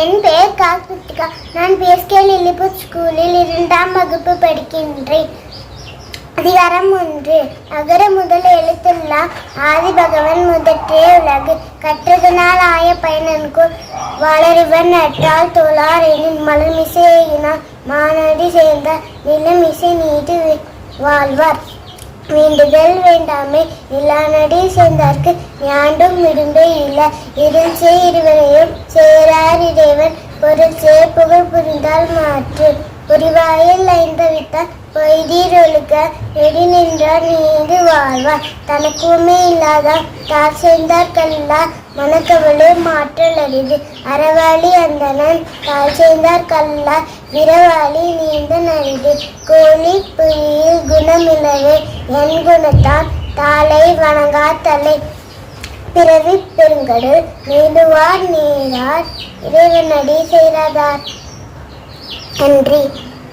என் பெயர் கார்த்திகா. நான் PSK Lilliput ஸ்கூலில் 2ஆம் வகுப்பு படிக்கின்றேன். அதிகாரம் 1. அகர முதல் எழுத்தெல்லாம் ஆதிபகவன் முதற்றே உலகு. கற்றதனால் ஆய பயனன்கொள் வளரிவன் நற்றால் தோளார் எனின் மலர்மிசை எயினால் மானடி சேர்ந்தார் நிலமிசை நீடு வாழ்வார். வேண்டுதல் வேண்டாமை நிலானடி சேர்ந்தார்க்கு யாண்டும் விடும்பை இல்லை. இருள் செய் இருவரையும் சேரார் இறைவன் பொருள் செய் புகழ் புரிந்தால் மாற்று. புரிவாயில் ஐந்தவித்தால் பொய்தீர் ஒழுக்க நெடி நின்றார் நீடு வாழ்வார். தனக்குமே இல்லாதான் தார் சேர்ந்தார் கல்லா மனக்கவலை மாற்றல் அரிது. அறவாளி அந்தணன் தாழ் சேர்ந்தார் கல்லா விரவாளி நீந்த நரிது. கோழி புலியில் குணமில்லவே என் குணத்தான் தாளை வணங்கா தலை. பிறவி பெருங்கடல் நீடுவார் நீரார் இறைவனடி சேராதார். நன்றி.